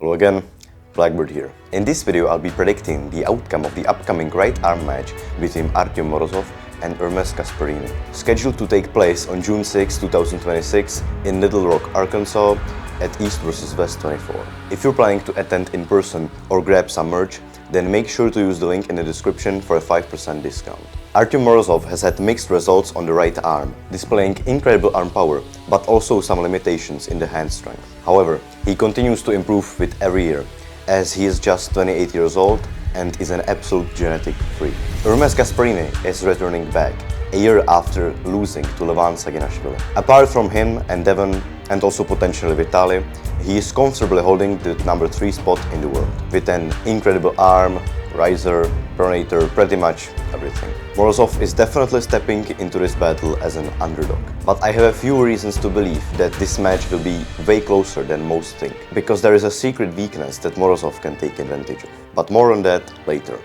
Hello again, Blackbird here. In this video I'll be predicting the outcome of the upcoming right arm match between Artyom Morozov and Ermes Gasparini, scheduled to take place on June 6, 2026 in Little Rock, Arkansas at East vs West 24. If you're planning to attend in person or grab some merch, then make sure to use the link in the description for a 5% discount. Artyom Morozov has had mixed results on the right arm, displaying incredible arm power, but also some limitations in the hand strength. However, he continues to improve with every year, as he is just 28 years old and is an absolute genetic freak. Ermes Gasparini is returning back, a year after losing to Levan Saginashvili. Apart from him and Devon, and also potentially Vitaly, he is comfortably holding the number 3 spot in the world, with an incredible arm, riser, pronator, pretty much everything. Morozov is definitely stepping into this battle as an underdog. But I have a few reasons to believe that this match will be way closer than most think, because there is a secret weakness that Morozov can take advantage of. But more on that later.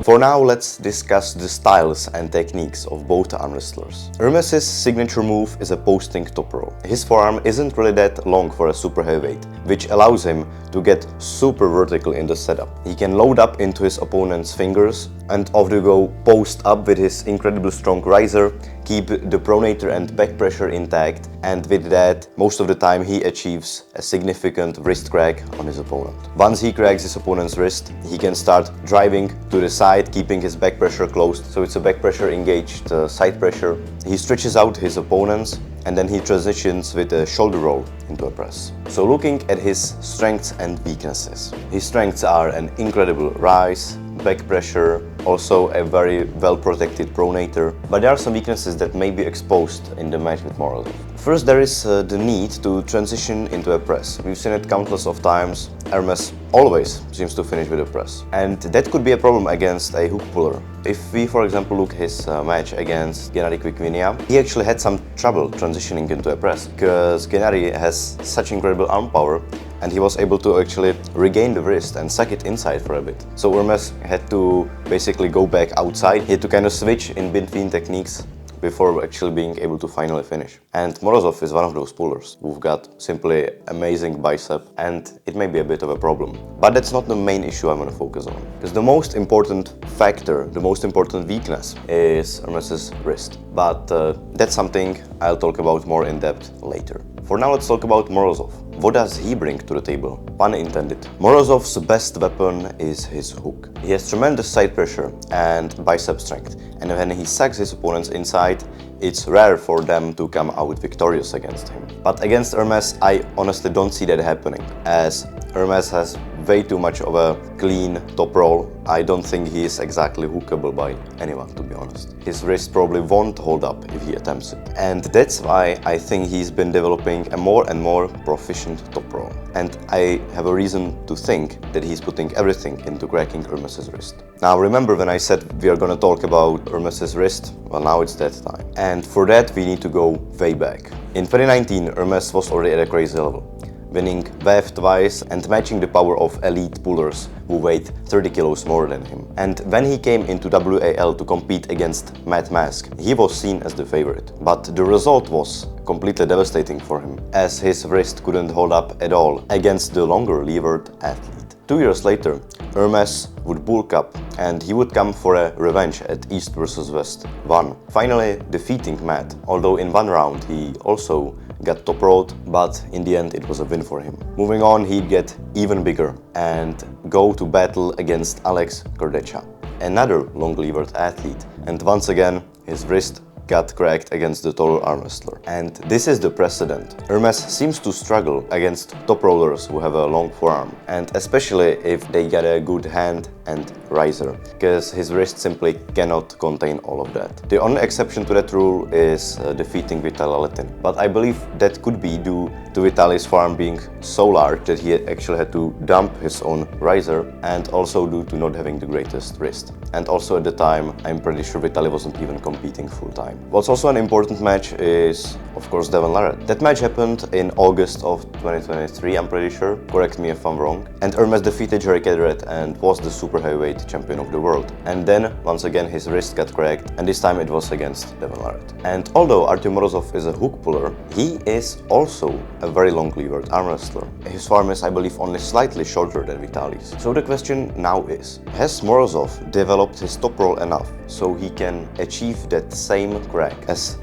For now, let's discuss the styles and techniques of both arm wrestlers. Ermes' signature move is a posting top roll. His forearm isn't really that long for a super heavyweight, which allows him to get super vertical in the setup. He can load up into his opponent's fingers and off the go post up with his incredibly strong riser, keep the pronator and back pressure intact, and with that, most of the time he achieves a significant wrist crack on his opponent. Once he cracks his opponent's wrist, he can start driving to the side, keeping his back pressure closed, so it's a back pressure engaged side pressure. He stretches out his opponents, and then he transitions with a shoulder roll into a press. So looking at his strengths and weaknesses. His strengths are an incredible rise, back pressure, also a very well protected pronator, but there are some weaknesses that may be exposed in the match with Morozov. First, there is the need to transition into a press. We've seen it countless of times. Ermes always seems to finish with a press, and that could be a problem against a hook puller. If we, for example, look his match against Gennady Kvitvinia, he actually had some trouble transitioning into a press, because Gennady has such incredible arm power, and he was able to actually regain the wrist and suck it inside for a bit. So Ermes had to basically go back outside. He had to kind of switch in between techniques before actually being able to finally finish. And Morozov is one of those pullers who've got simply amazing bicep, and it may be a bit of a problem. But that's not the main issue I'm going to focus on, because the most important factor, the most important weakness is Ermes' wrist. But that's something I'll talk about more in depth later. For now, let's talk about Morozov. What does he bring to the table? Pun intended. Morozov's best weapon is his hook. He has tremendous side pressure and bicep strength, and when he sucks his opponents inside, it's rare for them to come out victorious against him. But against Ermes, I honestly don't see that happening, as Ermes has way too much of a clean top roll. I don't think he is exactly hookable by anyone, to be honest. His wrist probably won't hold up if he attempts it. And that's why I think he's been developing a more and more proficient top roll. And I have a reason to think that he's putting everything into cracking Ermes' wrist. Now remember when I said we are gonna talk about Ermes' wrist? Well, now it's that time. And for that we need to go way back. In 2019, Ermes was already at a crazy level, winning WEF twice and matching the power of elite pullers who weighed 30 kilos more than him. And when he came into WAL to compete against Matt Mask, he was seen as the favorite. But the result was completely devastating for him, as his wrist couldn't hold up at all against the longer-levered athlete. 2 years later, Ermes would bulk up, and he would come for a revenge at East vs West 1, finally defeating Matt, although in one round he also got top rolled, but in the end it was a win for him. Moving on, he'd get even bigger and go to battle against Alex Kordecha, another long-levered athlete, and once again his wrist got cracked against the taller arm wrestler. And this is the precedent. Ermes seems to struggle against top rollers who have a long forearm, and especially if they get a good hand and riser, because his wrist simply cannot contain all of that. The only exception to that rule is defeating Vitaly Letin, but I believe that could be due to Vitaly's forearm being so large that he actually had to dump his own riser, and also due to not having the greatest wrist. And also at the time, I'm pretty sure Vitaly wasn't even competing full time. What's also an important match is, of course, Devon Larratt. That match happened in August of 2023, I'm pretty sure. Correct me if I'm wrong. And Ermes defeated Jerry Cadret and was the super super heavyweight champion of the world. And then, once again, his wrist got cracked, and this time it was against Devon Larratt. And although Artyom Morozov is a hook puller, he is also a very long-levered arm wrestler. His forearm is, I believe, only slightly shorter than Vitali's. So the question now is, has Morozov developed his top roll enough so he can achieve that same crack as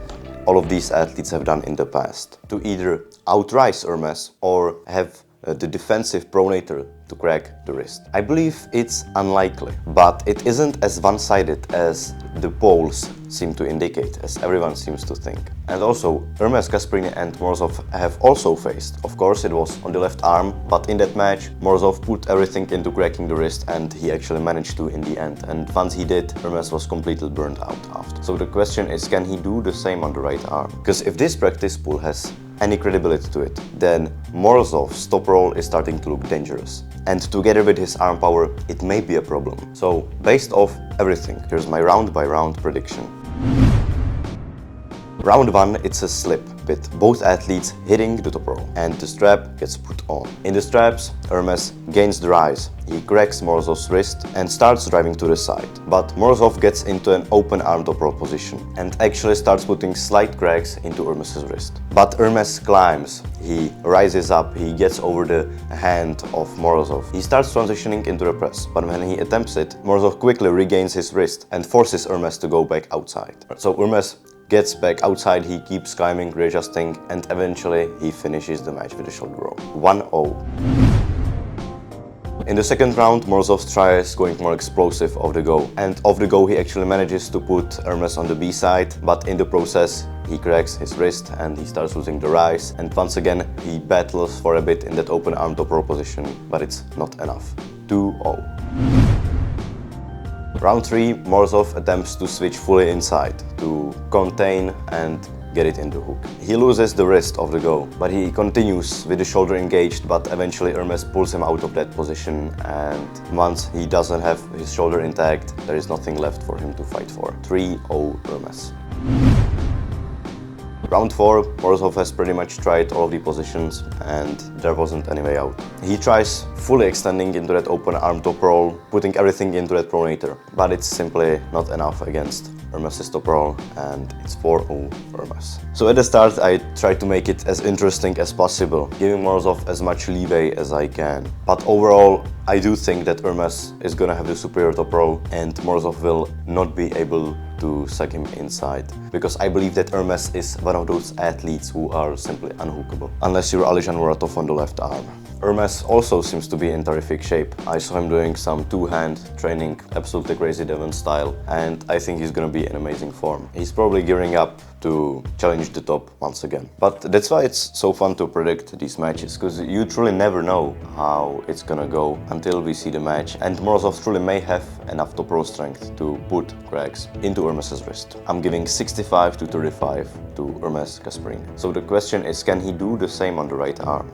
all of these athletes have done in the past, to either outrise Ermes or have the defensive pronator to crack the wrist? I believe it's unlikely, but it isn't as one-sided as the polls seem to indicate, as everyone seems to think. And also, Ermes Gasparini and Morozov have also faced. Of course, it was on the left arm, but in that match, Morozov put everything into cracking the wrist, and he actually managed to in the end. And once he did, Ermes was completely burned out after. So the question is, can he do the same on the right arm? Because if this practice pool has any credibility to it, then Morozov's top roll is starting to look dangerous. And together with his arm power, it may be a problem. So, based off everything, here's my round-by-round prediction. Round 1, it's a slip, with both athletes hitting the top roll, and the strap gets put on. In the straps, Ermes gains the rise. He cracks Morozov's wrist and starts driving to the side. But Morozov gets into an open arm top roll position and actually starts putting slight cracks into Ermes' wrist. But Ermes climbs, he rises up, he gets over the hand of Morozov. He starts transitioning into the press, but when he attempts it, Morozov quickly regains his wrist and forces Ermes to go back outside. So Ermes gets back outside, he keeps climbing, readjusting, and eventually he finishes the match with a shoulder roll. 1-0. In the second round, Morozov tries going more explosive off the go, and off the go he actually manages to put Ermes on the B side, but in the process he cracks his wrist and he starts losing the rise, and once again he battles for a bit in that open arm top roll position, but it's not enough. 2-0. Round 3, Morozov attempts to switch fully inside to contain and get it in the hook. He loses the wrist off the go, but he continues with the shoulder engaged, but eventually Ermes pulls him out of that position, and once he doesn't have his shoulder intact, there is nothing left for him to fight for. 3-0 Ermes. Round 4, Morozov has pretty much tried all of the positions and there wasn't any way out. He tries fully extending into that open arm top roll, putting everything into that pronator, but it's simply not enough against Ermes' top roll, and it's 4-0 Ermes. So at the start I tried to make it as interesting as possible, giving Morozov as much leeway as I can. But overall, I do think that Ermes is gonna have the superior top roll and Morozov will not be able to suck him inside, because I believe that Ermes is one of those athletes who are simply unhookable, unless you're Alizhan Muratov on the left arm. Ermes also seems to be in terrific shape. I saw him doing some two-hand training, absolutely crazy Devon style, and I think he's gonna be in amazing form. He's probably gearing up to challenge the top once again. But that's why it's so fun to predict these matches, because you truly never know how it's gonna go until we see the match, and Morozov truly may have enough top roll strength to put cracks into Ermes' wrist. I'm giving 65-35 to Ermes Gasparini. So the question is, can he do the same on the right arm?